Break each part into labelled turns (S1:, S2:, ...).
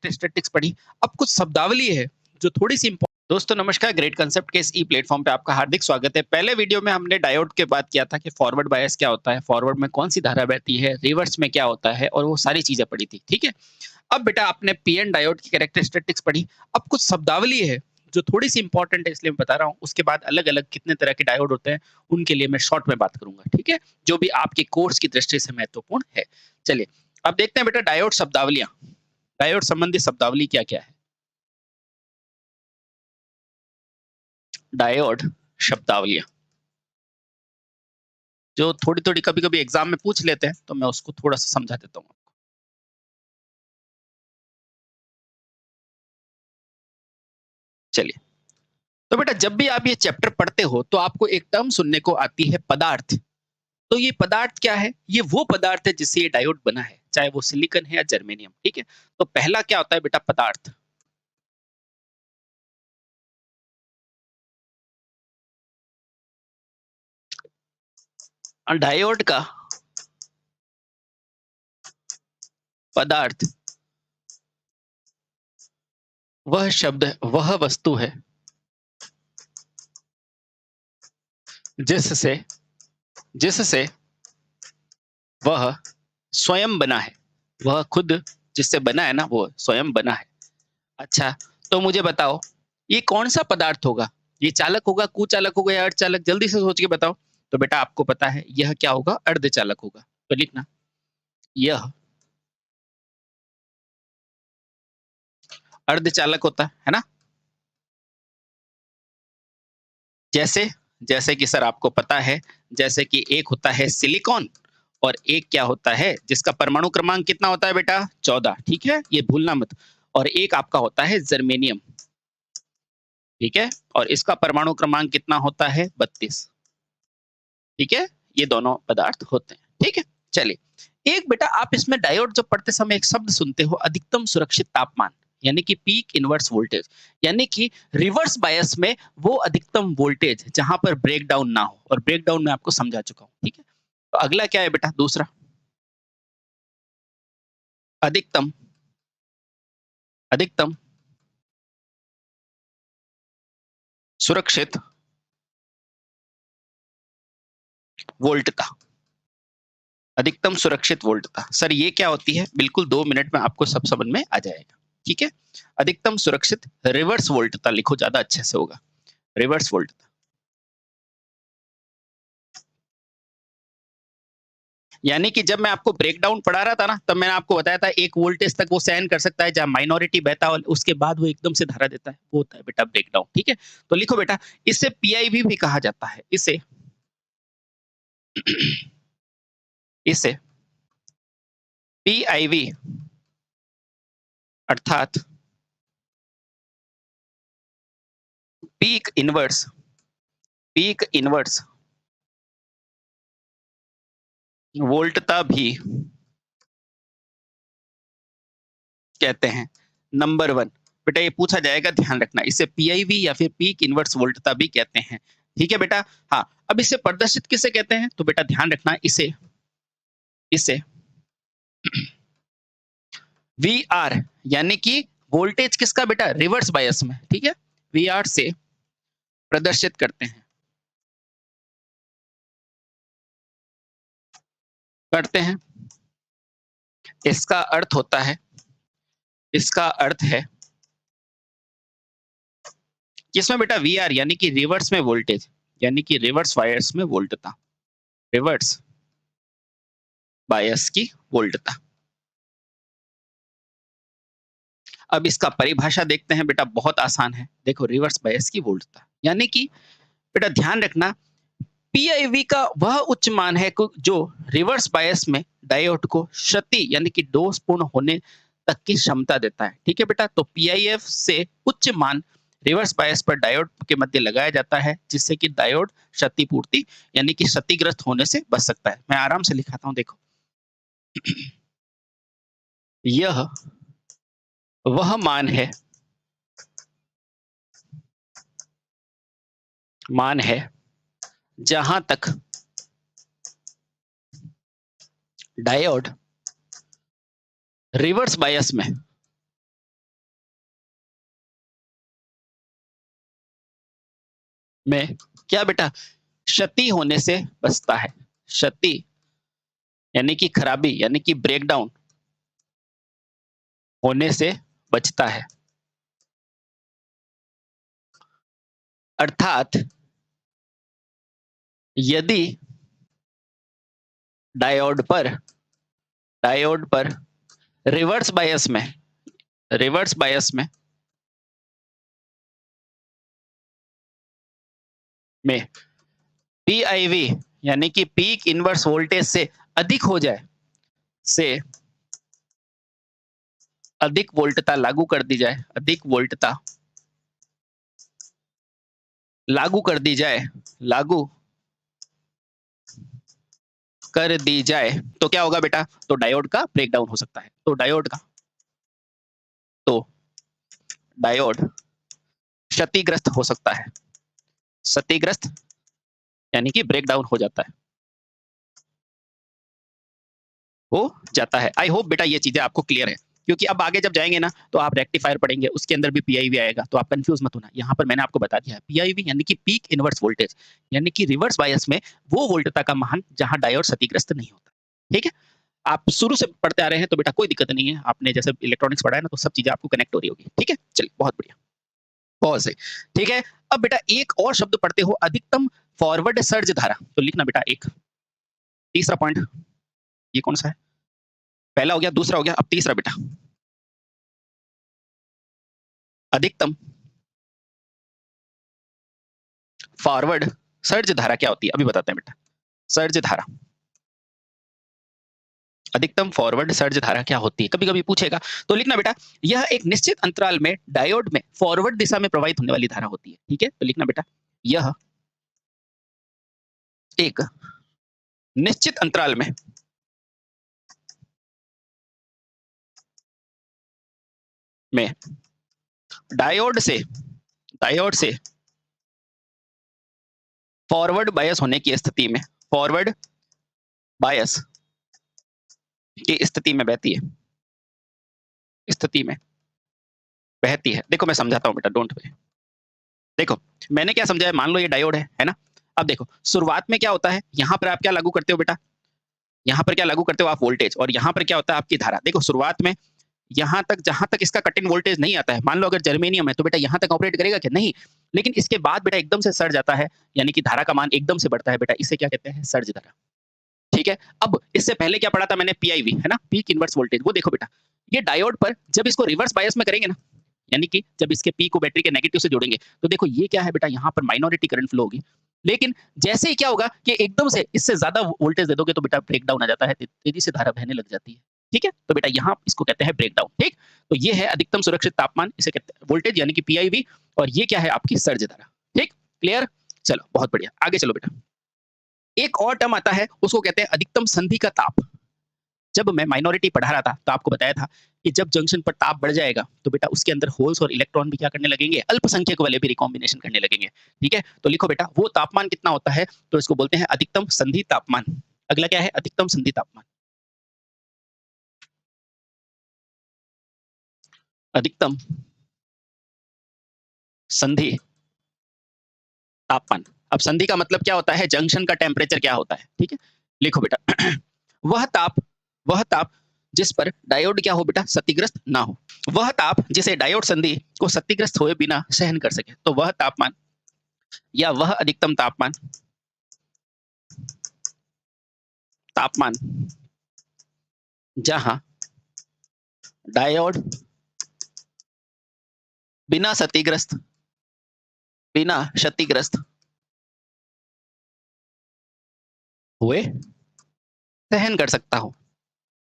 S1: Characteristics पढ़ी। अब कुछ शब्दावली है जो थोड़ी सी दोस्तों नमस्कार, ग्रेट कंसेप्ट के इस ई प्लेटफॉर्म पे आपका हार्दिक स्वागत है। पहले वीडियो में हमने डायोड के बात किया था कि फॉरवर्ड बायस क्या होता है, फॉरवर्ड में कौन सी धारा बहती है, रिवर्स में क्या होता है और वो सारी चीजें पढ़ी थी। ठीक है, अब बेटा आपने पीएन डायोड की कैरेक्टरिस्टिक्स पढ़ी। अब कुछ शब्दावली है जो थोड़ी सी इंपॉर्टेंट है, इसलिए मैं बता रहा हूँ। उसके बाद अलग अलग कितने तरह के डायोड होते हैं उनके लिए मैं शॉर्ट में बात करूंगा। ठीक है, जो भी आपके कोर्स की दृष्टि से महत्वपूर्ण है। चलिए अब देखते हैं बेटा डायोड शब्दावलियां, डायोड संबंधी शब्दावली क्या क्या है। डायोड शब्दावलियां जो थोड़ी थोड़ी कभी कभी एग्जाम में पूछ लेते हैं, तो मैं उसको थोड़ा सा समझा देता हूँ। चलिए, तो बेटा जब भी आप ये चैप्टर पढ़ते हो तो आपको एक टर्म सुनने को आती है, पदार्थ। तो ये पदार्थ क्या है? ये वो पदार्थ है जिससे ये डायोड बना है, चाहे वो सिलिकॉन है या जर्मेनियम। ठीक है, तो पहला क्या होता है बेटा? पदार्थ। डायोड का पदार्थ वह शब्द है, वह वस्तु है जिससे जिससे वह स्वयं बना है। वह खुद जिससे बना है ना, वो स्वयं बना है। अच्छा, तो मुझे बताओ ये कौन सा पदार्थ होगा? ये चालक होगा, कुचालक होगा या अर्धचालक? जल्दी से सोच के बताओ। तो बेटा आपको पता है यह क्या होगा? अर्धचालक होगा। तो लिखना, यह अर्धचालक होता है ना। जैसे जैसे कि सर आपको पता है, जैसे कि एक होता है सिलिकॉन और एक क्या होता है जिसका परमाणु क्रमांक कितना होता है बेटा? 14। ठीक है, ये भूलना मत। और एक आपका होता है जर्मेनियम। ठीक है, और इसका परमाणु क्रमांक कितना होता है? 32। ठीक है, ये दोनों पदार्थ होते हैं। ठीक है, चलिए एक बेटा आप इसमें डायोड जब पढ़ते समय एक शब्द सुनते हो, अधिकतम सुरक्षित तापमान, यानी कि पीक इनवर्स वोल्टेज, यानी कि रिवर्स बायस में वो अधिकतम वोल्टेज जहां पर ब्रेकडाउन ना हो, और ब्रेकडाउन में आपको समझा चुका हूं। ठीक है, तो अगला क्या है बेटा? दूसरा, अधिकतम अधिकतम सुरक्षित वोल्टता। अधिकतम सुरक्षित वोल्टता सर ये क्या होती है? बिल्कुल 2 मिनट में आपको सब समझ में आ जाएगा। ठीक है, अधिकतम सुरक्षित रिवर्स वोल्टता लिखो, ज्यादा अच्छे से होगा। रिवर्स वोल्टता, यानी कि जब मैं आपको ब्रेकडाउन पढ़ा रहा था ना, तब मैंने आपको बताया था एक वोल्टेज तक वो सहन कर सकता है, जहां माइनॉरिटी बहता है उसके बाद वो एकदम से धारा देता है, वो होता है बेटा ब्रेकडाउन। ठीक है, तो लिखो बेटा, इसे पीआईवी भी कहा जाता है। इसे इसे पीआईवी अर्थात पीक इनवर्स वोल्टता भी कहते हैं। नंबर 1 बेटा ये पूछा जाएगा, ध्यान रखना, इसे पीआईवी या फिर पीक इनवर्स वोल्टता भी कहते हैं। ठीक है बेटा, हाँ। अब इसे प्रदर्शित किसे कहते हैं? तो बेटा ध्यान रखना, इसे इसे वी आर, यानी कि वोल्टेज किसका बेटा? रिवर्स बायस में। ठीक है, वी आर से प्रदर्शित करते हैं। इसका अर्थ होता है, इसका अर्थ है किसमें बेटा? वी आर, यानी कि रिवर्स में वोल्टेज, यानी कि रिवर्स बायस में वोल्टता, रिवर्स बायस की वोल्टता। अब इसका परिभाषा देखते हैं बेटा, बहुत आसान है। देखो, रिवर्स बायस की वोल्टता यानी कि बेटा ध्यान रखना, पीआईवी का वह उच्च मान है जो रिवर्स बायस में डायोड को क्षति यानी कि दोष पूर्ण होने तक की क्षमता देता है। ठीक है बेटा, तो पीआईएफ से उच्च मान रिवर्स बायस पर डायोड के मध्य लगाया जाता है, जिससे कि डायोड क्षतिपूर्ति यानी कि क्षतिग्रस्त होने से बच सकता है। मैं आराम से लिखाता हूं, देखो यह वह मान है जहां तक डायोड रिवर्स बायस में में क्या बेटा, क्षति होने से बचता है। क्षति यानी कि खराबी, यानी कि ब्रेकडाउन होने से बचता है। अर्थात यदि डायोड पर रिवर्स बायस में पीआईवी यानी कि पीक इनवर्स वोल्टेज से अधिक हो जाए, से अधिक वोल्टता लागू कर दी जाए, अधिक वोल्टता लागू कर दी जाए, लागू कर दी जाए, तो क्या होगा बेटा, तो डायोड का ब्रेकडाउन हो सकता है। तो डायोड क्षतिग्रस्त हो सकता है। क्षतिग्रस्त यानी कि ब्रेकडाउन हो जाता है, हो जाता है। आई होप बेटा ये चीजें आपको क्लियर है, क्योंकि अब आगे जब जाएंगे ना तो आप रेक्टिफायर पढ़ेंगे, उसके अंदर भी पीआईवी आएगा, तो आप कंफ्यूज मत होना। यहाँ पर मैंने आपको बता दिया है, पीआईवी यानी कि पीक इनवर्स वोल्टेज, यानी कि रिवर्स बायस में वो वोल्टता का मान जहां डायोड क्षतिग्रस्त नहीं होता। ठीक है, आप शुरू से पढ़ते आ रहे हैं तो बेटा कोई दिक्कत नहीं है, आपने जैसे इलेक्ट्रॉनिक्स पढ़ा है ना तो सब चीजें आपको कनेक्ट हो रही होगी। ठीक है, चलिए बहुत बढ़िया, बहुत सही। ठीक है, अब बेटा एक और शब्द पढ़ते हो, अधिकतम फॉरवर्ड सर्ज धारा। तो लिखना बेटा एक तीसरा पॉइंट, ये कौन सा है, पहला हो गया, दूसरा हो गया, अब तीसरा बेटा, अधिकतम फॉरवर्ड सर्ज धारा क्या होती है, अभी बताते हैं बेटा। सर्ज धारा, अधिकतम फॉरवर्ड सर्ज धारा क्या होती है, कभी कभी पूछेगा, तो लिखना बेटा, यह एक निश्चित अंतराल में डायोड में फॉरवर्ड दिशा में प्रवाहित होने वाली धारा होती है। ठीक है, तो लिखना बेटा, यह एक निश्चित अंतराल में डायोड से फॉरवर्ड बायस होने की स्थिति में, फॉरवर्ड बायस की स्थिति में बहती है, स्थिति में बहती है। देखो मैं समझाता हूं बेटा, डोंट वरी। देखो मैंने क्या समझाया, मान लो ये डायोड है ना। अब देखो शुरुआत में क्या होता है, यहाँ पर आप क्या लागू करते हो बेटा, यहाँ पर क्या लागू करते हो आप, वोल्टेज, और यहाँ पर क्या होता है आपकी धारा। देखो शुरुआत में यहाँ तक, जहां तक इसका कट इन वोल्टेज नहीं आता है, मान लो अगर जर्मेनियम है तो बेटा यहाँ तक ऑपरेट करेगा क्या, नहीं। लेकिन इसके बाद बेटा एकदम से सर्ज आता है, यानी कि धारा का मान एकदम से बढ़ता है बेटा, इसे क्या कहते हैं, सर्ज धारा। ठीक है, अब इससे पहले क्या पढ़ा था मैंने, पीआईवी है ना, पीक इनवर्स वोल्टेज। वो देखो बेटा, ये डायोड पर जब इसको रिवर्स बायस में करेंगे ना, यानी कि जब इसके पी को बैटरी के नेगेटिव से जोड़ेंगे, तो देखो ये क्या है बेटा, यहाँ पर माइनॉरिटी करंट फ्लो होगी। लेकिन जैसे ही क्या होगा कि एकदम से इससे ज्यादा वोल्टेज दे दोगे तो बेटा ब्रेकडाउन आ जाता है, तेजी से धारा बहने लग जाती है। ठीक है, तो बेटा यहाँ इसको कहते हैं ब्रेकडाउन। ठीक, तो ये है अधिकतम सुरक्षित तापमान, इसे कहते हैं वोल्टेज यानी कि पीआईवी, और ये क्या है आपकी सर्ज धारा। ठीक, क्लियर, चलो बहुत बढ़िया, आगे चलो बेटा। एक और टर्म आता है, उसको कहते हैं अधिकतम संधि का ताप। जब मैं माइनॉरिटी पढ़ा रहा था तो आपको बताया था कि जब जंक्शन पर ताप बढ़ जाएगा तो बेटा उसके अंदर होल्स और इलेक्ट्रॉन भी क्या करने लगेंगे, अल्पसंख्यक वाले भी रिकॉम्बिनेशन करने लगेंगे। ठीक है, तो लिखो बेटा वो तापमान कितना होता है, तो इसको बोलते हैं अधिकतम संधि तापमान। अगला क्या है, अधिकतम संधि तापमान, अधिकतम संधि तापमान। अब संधि का मतलब क्या होता है, जंक्शन का टेम्परेचर क्या होता है। ठीक है, लिखो बेटा वह ताप जिस पर डायोड क्या हो बेटा, क्षतिग्रस्त ना हो, वह ताप जिसे डायोड संधि को क्षतिग्रस्त हुए बिना सहन कर सके, तो वह तापमान या वह अधिकतम तापमान, तापमान जहां डायोड बिना क्षतिग्रस्त हुए सहन कर सकता हो,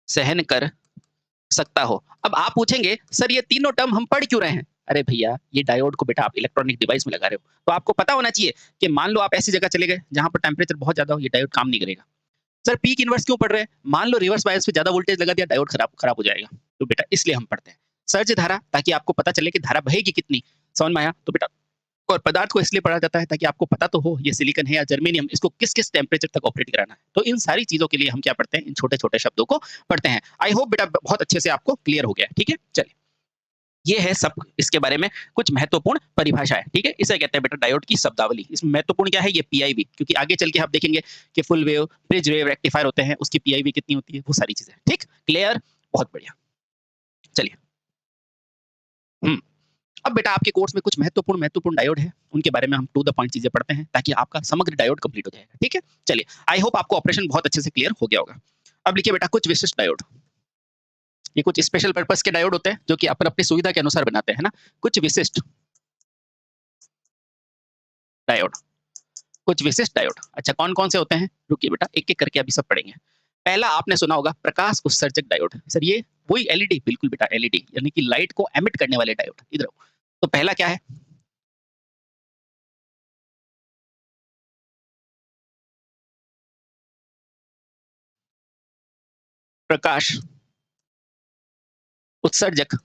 S1: सहन कर सकता हो। अब आप पूछेंगे सर ये तीनों टर्म हम पढ़ क्यों रहे हैं, अरे भैया ये डायोड को बेटा आप इलेक्ट्रॉनिक डिवाइस में लगा रहे हो, तो आपको पता होना चाहिए कि मान लो आप ऐसी जगह चले गए जहां पर टेम्परेचर बहुत ज्यादा हो, ये डायोड काम नहीं करेगा। सर पीक इनवर्स क्यों पढ़ रहे हैं, मान लो रिवर्स बायस पे ज्यादा वोल्टेज लगा दिया, डायोड खराब हो जाएगा, तो बेटा इसलिए हम पढ़ते हैं सर्ज धारा, ताकि आपको पता चले कि धारा बहेगी कितनी। समझ में आया, तो बेटा और पदार्थ को इसलिए पढ़ा जाता है ताकि आपको पता तो हो ये सिलिकॉन है या जर्मेनियम, इसको किस किस टेम्परेचर तक ऑपरेट कराना है। तो इन सारी चीजों के लिए हम क्या पढ़ते हैं, इन छोटे छोटे शब्दों को पढ़ते हैं। आई होप बेटा बहुत अच्छे से आपको क्लियर हो गया। ठीक है, चलिए ये है सब इसके बारे में कुछ महत्वपूर्ण परिभाषा है, ठीक है? इसे कहते हैं बेटा डायोड की शब्दावली। इसमें महत्वपूर्ण क्या है? ये पीआईवी, क्योंकि आगे चल के आप देखेंगे कि full wave, bridge wave, rectifier होते हैं, उसकी पीआईवी कितनी होती है, वो सारी चीजें, ठीक? क्लियर? बहुत बढ़िया। चलिए। हम्म। अब बेटा आपके कोर्स में कुछ महत्वपूर्ण डायोड है, उनके बारे में हम टू द पॉइंट चीजें पढ़ते हैं ताकि आपका समग्र डायोड कंप्लीट हो जाएगा, ठीक है? चलिए, आई होप आपको ऑपरेशन बहुत अच्छे से क्लियर हो गया होगा। अब लिखिए बेटा कुछ विशिष्ट डायोड। ये कुछ स्पेशल पर्पस के डायोड होते हैं जो कि अपन अपनी सुविधा के अनुसार बनाते हैं ना। कुछ विशिष्ट डायोड, कुछ विशिष्ट डायोड। अच्छा, कौन कौन से होते हैं? रुकिए बेटा, एक एक करके अभी सब पढ़ेंगे। पहला आपने सुना होगा प्रकाश उत्सर्जक डायोड। सर ये वही एलईडी? बिल्कुल बेटा, एलईडी यानी कि लाइट को एमिट करने वाले डायोड। इधर आओ। तो पहला क्या है? प्रकाश उत्सर्जक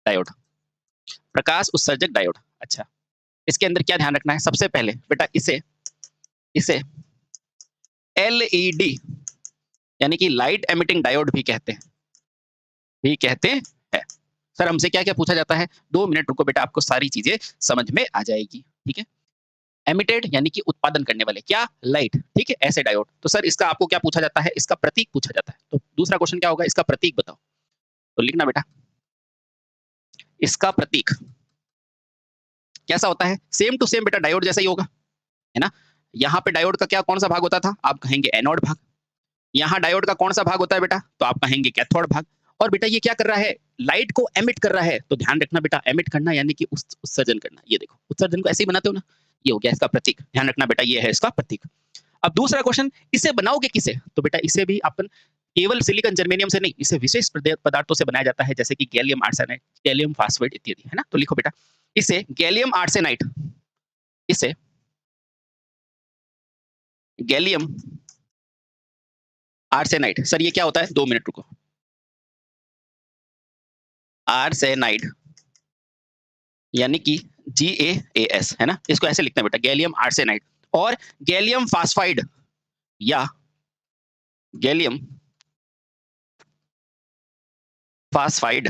S1: डायोड। प्रकाश उत्सर्जक डायोड। अच्छा, इसके अंदर क्या ध्यान रखना है? सबसे पहले बेटा इसे इसे एलईडी यानी कि लाइट एमिटिंग डायोड भी कहते हैं। सर हमसे क्या क्या पूछा जाता है? 2 मिनट रुको बेटा, आपको सारी चीजें समझ में आ जाएगी, ठीक है? एमिटेड यानी कि उत्पादन करने वाले, क्या? लाइट, ठीक है? ऐसे डायोड। तो सर इसका आपको क्या पूछा जाता है? इसका प्रतीक पूछा जाता है। तो दूसरा क्वेश्चन क्या होगा? इसका प्रतीक बताओ। तो लिखना बेटा, इसका प्रतीक कैसा होता है? सेम टू सेम बेटा डायोड जैसा ही होगा, है ना? यहाँ पे डायोड का क्या कौन सा भाग होता था? आप कहेंगे एनोड भाग। यहाँ डायोड का कौन सा भाग होता है बेटा? तो आप कहेंगे कैथोड भाग। और बेटा ये क्या कर रहा है? लाइट को एमिट कर रहा है। तो ध्यान रखना बेटा, एमिट करना यानी कि उत्सर्जन करना। ये देखो, उत्सर्जन को ऐसे ही बनाते हो ना, ये हो गया इसका प्रतीक। ध्यान रखना बेटा, ये है इसका प्रतीक। अब दूसरा क्वेश्चन, इसे बनाओगे किसे? तो बेटा इसे भी अपन केवल सिलिकॉन जर्मेनियम से नहीं, इसे विशेष पदार्थों से बनाया जाता है, जैसे कि गैलियम आर्सेनाइड, गैलियम फास्फेट इत्यादि, है ना? तो लिखो बेटा, इसे गैलियम आर्सेनाइड, इसे गैलियम आर्सेनाइड। सर ये क्या होता है? 2 मिनट रुको। आर्सेनाइड यानी कि GaAs, है ना? इसको ऐसे लिखते हैं बेटा, गैलियम आर्सेनाइड। और गैलियम फास्फाइड या गैलियम फास्फाइड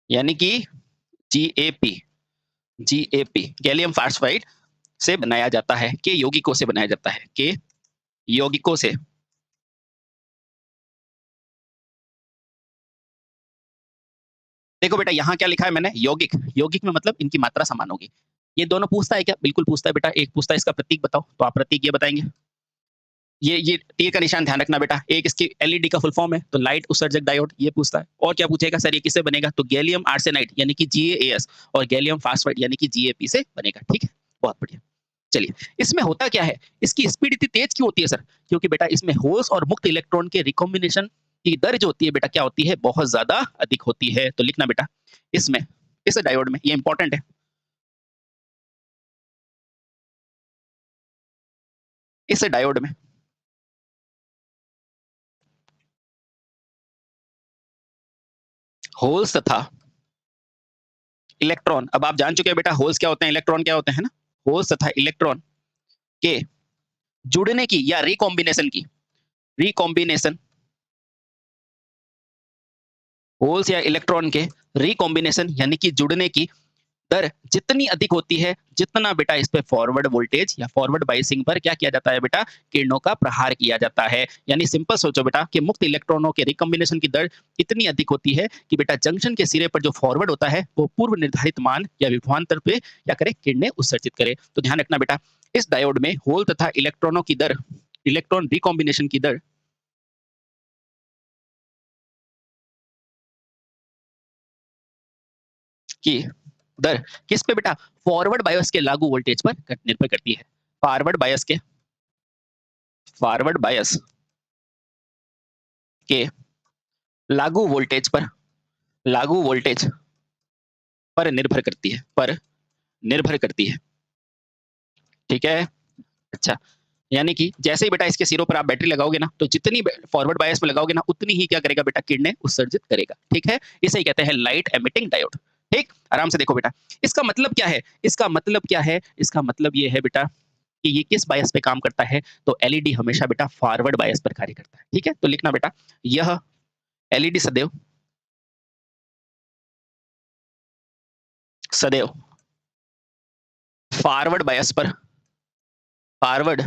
S1: यानी कि GaP, गैलियम फास्फाइड से बनाया जाता है, के यौगिकों से बनाया जाता है, के यौगिकों से। देखो बेटा यहाँ क्या लिखा है मैंने? यौगिक। यौगिक में मतलब इनकी मात्रा समान होगी। ये दोनों पूछता है क्या? बिल्कुल पूछता है बेटा। एक पूछता है इसका प्रतीक बताओ, तो आप प्रतीक ये बताएंगे। ये तीर का निशान ध्यान रखना बेटा। एक इसकी एलईडी का फुल फॉर्म है, तो लाइट उत्सर्जक डायोड, ये पूछता है। और क्या पूछेगा? सर ये किससे बनेगा? तो गैलियम आर्सेनाइड यानी कि GaAs और गैलियम फास्फाइड यानी कि GaP से बनेगा, ठीक है? बहुत बढ़िया। चलिए, इसमें होता क्या है? इसकी स्पीड इतनी तेज क्यों होती है सर? क्योंकि बेटा इसमें होल्स और मुक्त इलेक्ट्रॉन के रिकॉम्बिनेशन की दर जो होती है बेटा, क्या होती है? बहुत ज्यादा अधिक होती है। तो लिखना बेटा, इसमें, इस डायोड में, ये इंपॉर्टेंट है, इस डायोड में होल्स तथा इलेक्ट्रॉन, अब आप जान चुके हैं बेटा होल्स क्या होते हैं, इलेक्ट्रॉन क्या होते हैं ना? होल्स तथा इलेक्ट्रॉन के जुड़ने की या रिकॉम्बिनेशन की, रिकॉम्बिनेशन, होल्स या इलेक्ट्रॉन के रिकॉम्बिनेशन यानी कि जुड़ने की दर जितनी अधिक होती है, जितना बेटा इस पे फॉरवर्ड वोल्टेज या फॉरवर्ड बायसिंग पर क्या किया जाता है बेटा? किरणों का प्रहार किया जाता है। यानी सिंपल सोचो बेटा कि मुक्त इलेक्ट्रॉनों के रिकॉम्बिनेशन की दर इतनी अधिक होती है कि बेटा जंक्शन के सिरे पर जो फॉरवर्ड होता है वो पूर्व निर्धारित मान या विभवांतर पे क्या करे? किरणें उत्सर्जित करे। तो ध्यान रखना बेटा, इस डायोड में होल तथा इलेक्ट्रॉनों की दर, इलेक्ट्रॉन रिकॉम्बिनेशन की दर की दर किस पे बेटा? फॉरवर्ड बायस के लागू वोल्टेज पर निर्भर करती है। फॉरवर्ड बायस के, फॉरवर्ड बायस के लागू वोल्टेज पर, लागू वोल्टेज पर निर्भर करती है, पर निर्भर करती है, ठीक है? अच्छा, यानी कि जैसे ही बेटा इसके सिरों पर आप बैटरी लगाओगे ना, तो जितनी फॉरवर्ड बायस में लगाओगे ना, उतनी ही क्या करेगा बेटा? किरणें उत्सर्जित करेगा, ठीक है? इसे ही कहते हैं लाइट एमिटिंग डायोड, ठीक? आराम से देखो बेटा, इसका मतलब क्या है? इसका मतलब क्या है? इसका मतलब ये है बेटा कि ये किस बायस पे काम करता है? तो एलईडी हमेशा बेटा फॉरवर्ड बायस पर कार्य करता है, ठीक है? तो लिखना बेटा, यह एलईडी सदैव सदैव फॉरवर्ड बायस पर, फॉरवर्ड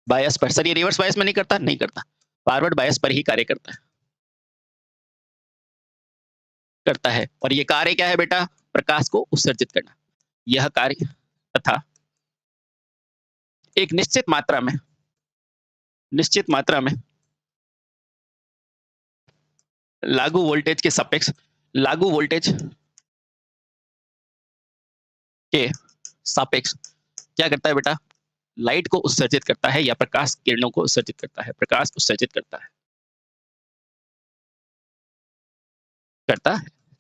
S1: बायस पर, सर ये रिवर्स बायस में नहीं करता, नहीं करता, फॉरवर्ड बायस पर ही कार्य करता है। और ये कार्य क्या है बेटा? प्रकाश को उत्सर्जित करना। यह कार्य तथा एक निश्चित मात्रा में लागू वोल्टेज के सापेक्ष, लागू वोल्टेज के सापेक्ष क्या करता है बेटा? लाइट को उत्सर्जित करता है या प्रकाश किरणों को उत्सर्जित करता है, प्रकाश उत्सर्जित करता है।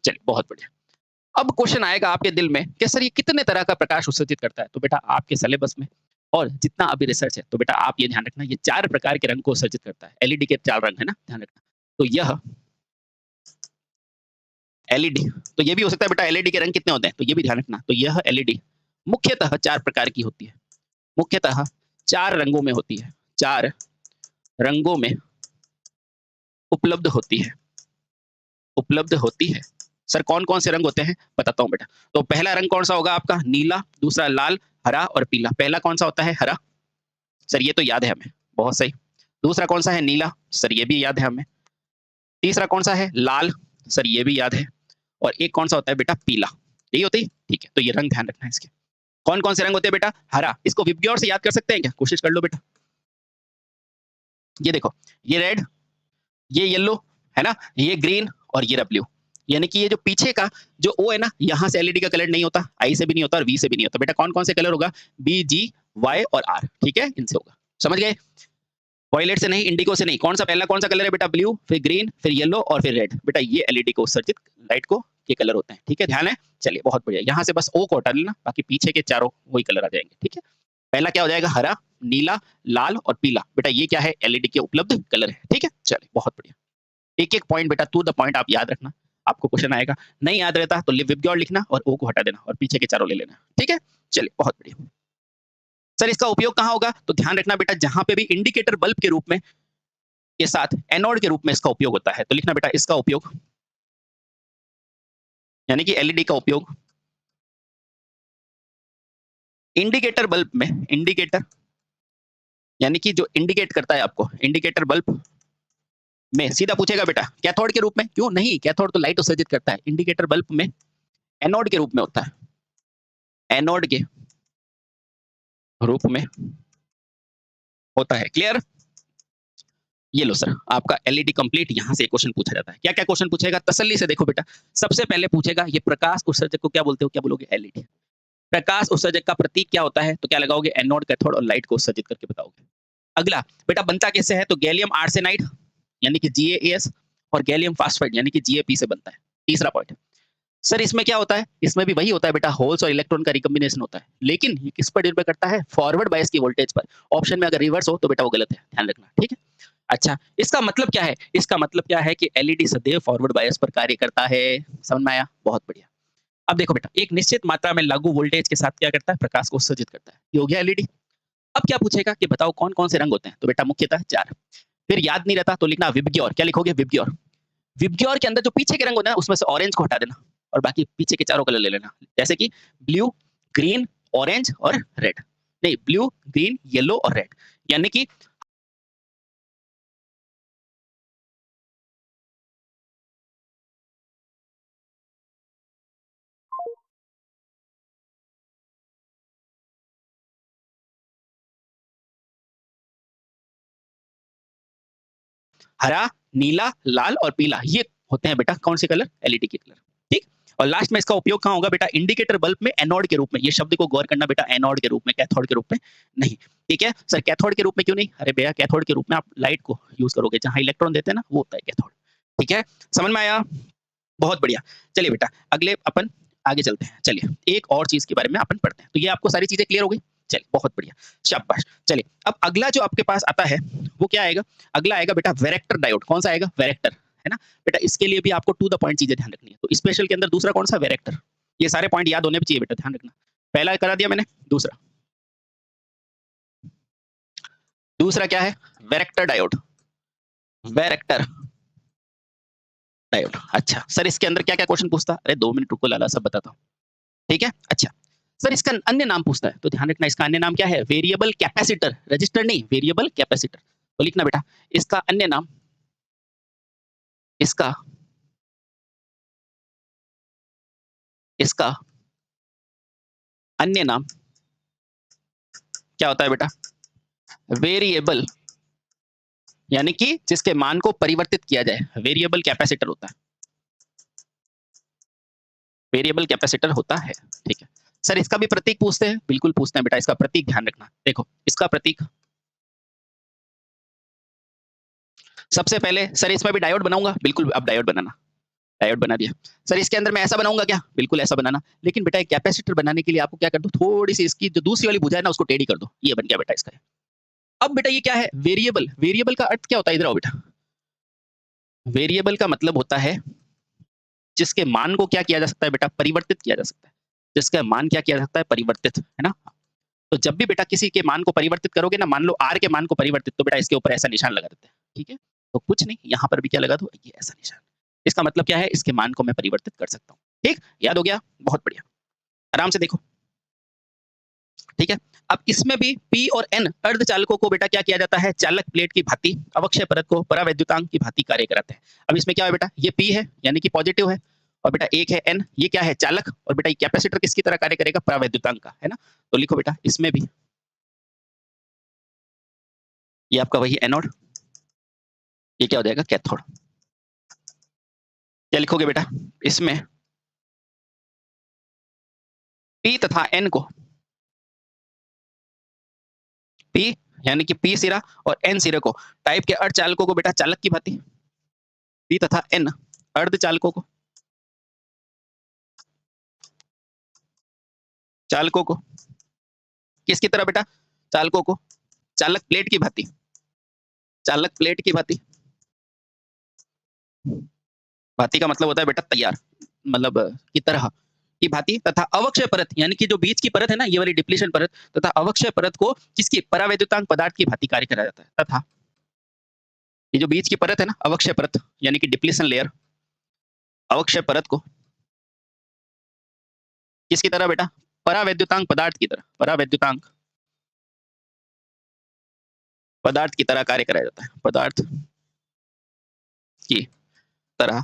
S1: चलिए बहुत बढ़िया। अब क्वेश्चन आएगा आपके दिल में कि सर ये कितने तरह का प्रकाश उत्सर्जित करता है? तो बेटा आपके सिलेबस में और जितना अभी रिसर्च है, तो बेटा आप ये ध्यान रखना, ये 4 प्रकार के रंग को उत्सर्जित करता है। एलईडी के 4 रंग है ना, ध्यान रखना। तो यह एलईडी, तो ये भी हो सकता है बेटा एलईडी के रंग कितने होते हैं, तो ये भी ध्यान रखना। तो यह एलईडी मुख्यतः 4 प्रकार की होती है, मुख्यतः 4 रंगों में होती है, 4 रंगों में उपलब्ध होती है। सर कौन-कौन से रंग होते हैं? बताता हूँ बेटा। तो पहला रंग कौन सा होगा आपका? नीला, दूसरा लाल, हरा और पीला। पहला कौन सा होता है? हरा। सर ये तो याद है हमें, बहुत सही। दूसरा कौन सा है? नीला, सर ये भी याद है हमें। तीसरा कौन सा है? लाल, सर ये भी याद है। और एक कौन सा होता है बेटा? पीला। यही होती है? ठीक है, तो ये रंग ध्यान रखना है इसके। कौन-कौन से रंग होते हैं बेटा? हरा, इसको विबग्योर से याद कर सकते हैं क्या? कोशिश कर लो बेटा। ये देखो, ये रेड, ये येलो, है ना? ये ग्रीन और ये ब्लू। यानी कि ये जो पीछे का जो ओ है ना, यहाँ से एलईडी का कलर नहीं होता, आई से भी नहीं होता और वी से भी नहीं होता। बेटा कौन-कौन से कलर होगा? बी, जी, वाई और आर, ठीक है? इनसे होगा। समझ गए? वायलेट से नहीं, इंडिगो से नहीं। कौन सा पहला कौन सा कलर है बेटा? ब्लू, फिर ग्रीन, फिर येलो और फिर रेड। बेटा ये एलईडी को उत्सर्जित लाइट को ये कलर होते हैं, ठीक है? ध्यान है? चलिए बहुत बढ़िया। यहाँ से बस ओ को हटा लेना, बाकी पीछे के चारों वही कलर आ जाएंगे, ठीक है? पहला क्या हो जाएगा? हरा, नीला, लाल और पीला। बेटा ये क्या है? एलईडी के उपलब्ध कलर है, ठीक है? चलिए बहुत बढ़िया। एक-एक पॉइंट बेटा टू द पॉइंट आप याद रखना, आपको क्वेश्चन आएगा। नहीं याद रहता तो विबग्योर लिखना और ओ को हटा देना और पीछे के चारों ले लेना, ठीक है? चलिए बहुत बढ़िया। सर इसका उपयोग कहाँ होगा? तो ध्यान रखना बेटा, जहाँ पे भी इंडिकेटर बल्ब के रूप में के साथ एनोड के रूप में इसका उपयोग होता है, तो लिखना बेटा इसका उपयोग, यानी कि एलईडी का उपयोग इंडिकेटर बल्ब में, इंडिकेटर यानी कि जो इंडिकेट करता है आपको, इंडिकेटर बल्ब में सीधा पूछेगा बेटा कैथोड के रूप में। क्यों नहीं? कैथोड तो लाइट उत्सर्जित करता है। इंडिकेटर बल्ब में एनोड के रूप में होता है, एनोड के रूप में होता है। क्लियर? ये लो सर आपका एलईडी कंप्लीट। यहाँ से एक क्वेश्चन पूछा जाता है। क्या क्या क्वेश्चन पूछेगा? तसल्ली से देखो बेटा। सबसे पहले पूछेगा ये प्रकाश उत्सर्जक को क्या बोलते हो? क्या बोलोगे? एलईडी। प्रकाश उत्सर्जक का प्रतीक क्या होता है? तो क्या लगाओगे? एनोड, कैथोड और लाइट को उत्सर्जित करके बताओगे। अगला बेटा बनता कैसे है? तो गैलियम आर्सेनाइड यानी कि GaAs और गैलियम फास्फाइड यानी कि GaP से बनता है। तीसरा पॉइंट सर इसमें क्या होता है? इसमें भी वही होता है बेटा, होल्स और इलेक्ट्रॉन का रिकॉम्बिनेशन होता है, लेकिन ये किस पर निर्भर करता है? फॉरवर्ड बायस की वोल्टेज पर। ऑप्शन में अगर रिवर्स हो तो बेटा वो गलत है, ध्यान रखना, ठीक है? अच्छा इसका मतलब क्या है? इसका मतलब क्या है कि एलईडी सदैव फॉरवर्ड बायस पर कार्य करता है। समझ में आया? बहुत बढ़िया। अब देखो बेटा, एक निश्चित मात्रा में लागू वोल्टेज के साथ क्या करता है? प्रकाश को उत्सर्जित करता है। ये हो गया एलईडी। अब क्या पूछेगा कि बताओ कौन कौन से रंग होते हैं? तो बेटा मुख्यतः 4। फिर याद नहीं रहता तो लिखना विबग्योर। क्या लिखोगे? विबग्योर। विबग्योर के अंदर जो पीछे के रंग होते हैं उसमें से ऑरेंज को हटा देना और बाकी पीछे के चारों कलर ले लेना, जैसे कि ब्लू, ग्रीन, ऑरेंज और रेड। नहीं, ब्लू, ग्रीन, येलो और रेड। यानी कि हरा, नीला, लाल और पीला, ये होते हैं बेटा कौन से कलर? एलईडी के कलर, ठीक? और लास्ट में इसका उपयोग कहाँ होगा बेटा? इंडिकेटर बल्ब में एनोड के रूप में। ये शब्द को गौर करना बेटा, एनोड के रूप में, कैथोड के रूप में नहीं, ठीक है? सर कैथोड के रूप में क्यों नहीं? अरे भैया कैथोड के रूप में आप लाइट को यूज करोगे, जहां इलेक्ट्रॉन देते हैं ना वो होता है कैथोड, ठीक है? समझ में आया? बहुत बढ़िया। चलिए बेटा अगले अपन आगे चलते हैं। चलिए एक और चीज के बारे में अपन पढ़ते हैं। तो ये आपको सारी चीजें क्लियर हो गई? चलिए बहुत बढ़िया, शाबाश। चलिए अब अगला जो आपके पास आता है वो क्या आएगा? अगला आएगा बेटा वैरेक्टर डायोड। कौन सा आएगा? वैरेक्टर, है ना बेटा? इसके लिए भी आपको टू द पॉइंट चीजें ध्यान रखनी है। तो स्पेशल के अंदर दूसरा कौन सा? वैरेक्टर। ये सारे पॉइंट याद होने चाहिए बेटा, ध्यान रखना। पहला करा दिया मैंने, दूसरा, दूसरा क्या है? Varactor diode, varactor diode. अच्छा सर इसके अंदर क्या क्या क्वेश्चन पूछता? अरे 2 मिनट रुको लाला, सब बताता हूँ। ठीक है? अच्छा, सर इसका अन्य नाम पूछता है, तो ध्यान रखना इसका अन्य नाम क्या है? वेरिएबल कैपेसिटर, रजिस्टर नहीं, वेरिएबल कैपेसिटर। तो लिखना बेटा, इसका अन्य नाम, इसका इसका अन्य नाम क्या होता है बेटा? वेरिएबल, यानी कि जिसके मान को परिवर्तित किया जाए, वेरिएबल कैपेसिटर होता है। वेरिएबल कैपेसिटर होता है, ठीक है। सर इसका भी प्रतीक पूछते हैं, बिल्कुल पूछते हैं बेटा, इसका प्रतीक ध्यान रखना। देखो इसका प्रतीक, सबसे पहले सर इसमें भी डायोड बनाऊंगा, बिल्कुल अब डायोड बनाना, डायोड बना दिया। सर इसके अंदर मैं ऐसा बनाऊंगा क्या? बिल्कुल ऐसा बनाना, लेकिन बेटा एक कैपेसिटर बनाने के लिए आपको क्या कर दो, थोड़ी सी इसकी जो दूसरी वाली भुजा है ना उसको टेढ़ी कर दो, ये बन गया बेटा इसका। अब बेटा ये क्या है? वेरिएबल, वेरिएबल का अर्थ क्या होता है? इधर आओ बेटा, वेरिएबल का मतलब होता है जिसके मान को क्या किया जा सकता है बेटा? परिवर्तित किया जा सकता है। जिसका मान क्या किया जा सकता है? परिवर्तित, है ना? तो जब भी बेटा किसी के मान को परिवर्तित करोगे ना, मान लो आर के मान को परिवर्तित, तो बेटा इसके ऊपर ऐसा निशान लगा देते हैं, ठीक है? तो कुछ नहीं, यहाँ पर भी क्या लगा दो, ये ऐसा निशान। इसका मतलब क्या है? इसके मान को मैं परिवर्तित कर सकता हूँ। ठीक, याद हो गया? बहुत बढ़िया, आराम से देखो, ठीक है। अब इसमें भी पी और एन अर्धचालकों को बेटा क्या किया जाता है? चालक प्लेट की भांति अवक्षय परत को परावैद्युतांक की भांति कार्य कराते हैं। अब इसमें क्या है बेटा? ये पी है यानी कि पॉजिटिव है, और बेटा एक है एन, ये क्या है? चालक, और बेटा ये कैपेसिटर किसकी तरह कार्य करेगा? परावैद्युतांक का, है ना? तो लिखो बेटा इसमें भी, ये आपका वही एनोड, ये क्या हो जाएगा? कैथोड। क्या लिखोगे बेटा? इसमें पी तथा एन को, पी यानी कि पी सिरा और एन सिरे को टाइप के अर्धचालकों को बेटा चालक की भांति, पी तथा एन अर्धचालकों को, चालकों को किसकी तरह बेटा? चालकों को चालक प्लेट की भांति, चालक प्लेट की भांति, भांति का मतलब होता है बेटा तैयार, मतलब की तरह की भांति, तथा अवक्षय परत यानी कि जो बीच की परत है ना, ये वाली डिप्लीशन परत, तथा अवक्षय परत को किसकी? परावैद्युतांक पदार्थ की भांति कार्य कराया जाता है। तथा ये जो बीच की परत है ना, अवक्षय परत यानी कि डिप्लीशन लेयर, अवक्षय परत को किसकी तरह बेटा? परावैद्युतांक पदार्थ की तरह, परावैद्युतांक पदार्थ की तरह कार्य कराया जाता है, पदार्थ की तरह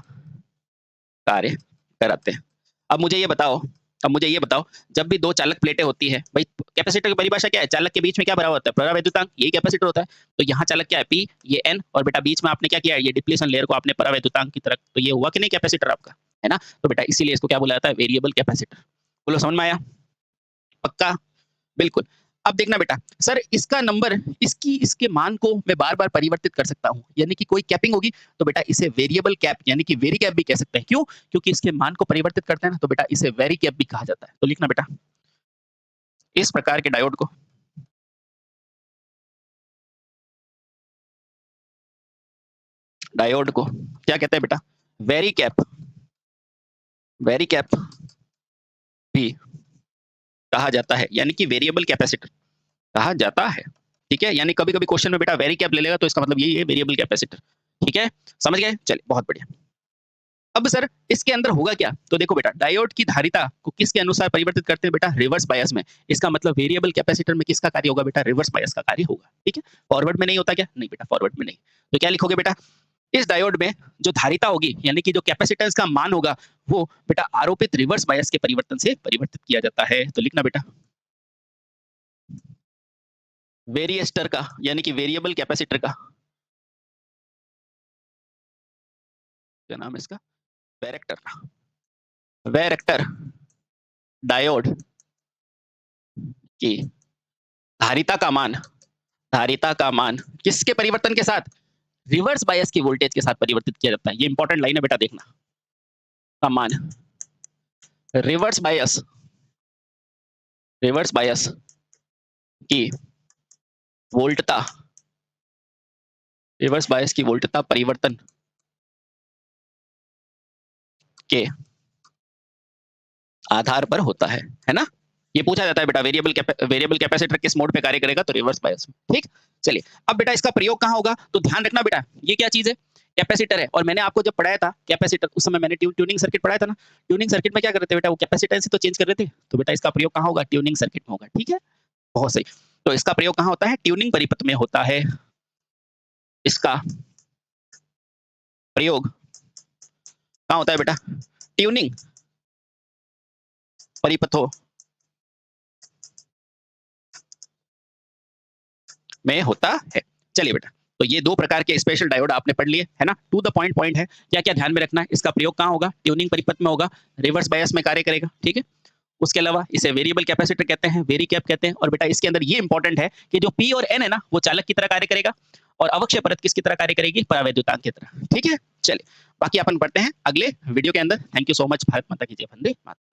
S1: कार्य कराते हैं। अब मुझे ये बताओ, अब मुझे ये बताओ, जब भी दो चालक प्लेटें होती है भाई, कैपेसिटर की परिभाषा क्या है? चालक के बीच में क्या भरा होता है? परावैद्युतांक, यही कैपेसिटर होता है। तो यहाँ चालक क्या है? पी, ये एन, और बेटा बीच में आपने क्या किया? ये डिप्लीशन लेयर को आपने परावैद्युतांक की तरह, तो ये हुआ कि नहीं कैपेसिटर आपका, है ना? तो बेटा इसीलिए इसको क्या बोला जाता है? Variable capacitor. बोलो समझ में आया? पक्का? बिल्कुल। अब देखना बेटा, सर इसका नंबर, इसकी इसके मान को मैं बार-बार परिवर्तित कर सकता हूँ, यानी कि कोई कैपिंग होगी तो बेटा इसे वेरिएबल कैप यानी कि वेरी कैप भी कह सकते हैं। क्यों? क्योंकि इसके मान को परिवर्तित करते हैं ना, तो बेटा इसे वेरी कैप भी कहा जाता है। तो लिखना बेटा, इस प्रकार के डायोड को, डायोड को क्या कहते हैं बेटा? वेरी कैप, वेरी कैप भी कहा जाता है, यानी कि वेरिएबल कैपेसिटर कहा जाता है। ठीक है, यानी कभी-कभी क्वेश्चन में बेटा वेरी कैप ले लेगा तो इसका मतलब यही है वेरिएबल कैपेसिटर। ठीक है, समझ गए? चलिए बहुत बढ़िया। अब सर इसके अंदर होगा क्या? तो देखो बेटा, डायोड की धारिता को किसके अनुसार परिवर्तित करते हैं बेटा? रिवर्स बायस में। इसका मतलब वेरिएबल कैपेसिटर में किसका कार्य होगा बेटा? रिवर्स बायस का कार्य होगा। ठीक है, फॉरवर्ड में नहीं होता क्या? नहीं बेटा, फॉरवर्ड में नहीं। तो क्या लिखोगे बेटा? इस डायोड में जो धारिता होगी यानी कि जो कैपेसिटेंस का मान होगा, वो बेटा आरोपित रिवर्स बायस के परिवर्तन से परिवर्तित किया जाता है। तो लिखना बेटा, वेरिएस्टर का यानी कि वेरिएबल कैपेसिटर का क्या नाम है इसका? वैरेक्टर, वैरेक्टर डायोड की धारिता का मान, धारिता का मान किसके परिवर्तन के साथ? रिवर्स बायस की वोल्टेज के साथ परिवर्तित किया जाता है। ये इंपॉर्टेंट लाइन है बेटा, देखना। का मान रिवर्स बायस, रिवर्स बायस की वोल्टता, रिवर्स बायस की वोल्टता परिवर्तन के आधार पर होता है ना? ये पूछा जाता है बेटा, वेरिएबल कैपेसिटर किस मोड पे कार्य करेगा, तो रिवर्स बायस में। ठीक, चलिए अब बेटा इसका प्रयोग कहाँ होगा, तो ध्यान रखना बेटा ये क्या चीज है, कैपेसिटर है। और मैंने आपको जब पढ़ाया था कैपेसिटर, उस समय मैंने ट्यूनिंग सर्किट पढ़ाया था ना। ट्यूनिंग सर्किट में क्या कर रहे थे बेटा, वो कैपेसिटेंस ही तो चेंज कर रहे थे। तो बेटा इसका प्रयोग कहाँ होगा, ट्यूनिंग सर्किट में होगा। ठीक है, बहुत सही। तो इसका प्रयोग कहाँ होता है, ट्यूनिंग परिपथ में होता है। इसका प्रयोग कहाँ होता है बेटा, ट्यूनिंग परिपथों में होता है। चलिए बेटा, तो ये दो प्रकार के स्पेशल डायोड आपने पढ़ लिए है ना, टू द पॉइंट है। क्या क्या ध्यान में रखना है, इसका प्रयोग कहाँ होगा, ट्यूनिंग परिपथ में होगा, रिवर्स बायस में कार्य करेगा। ठीक है, उसके अलावा इसे वेरिएबल कैपेसिटर कहते हैं, वेरी कैप कहते हैं। और बेटा इसके अंदर ये इंपॉर्टेंट है कि जो पी और एन है ना, वो चालक की तरह कार्य करेगा, और अवक्षय परत किसकी तरह कार्य करेगी, परावैद्युतांक की तरह। ठीक है, चलिए बाकी अपन पढ़ते हैं अगले वीडियो के अंदर। Thank you so much. Bharat माता की जय। वंदे मातरम।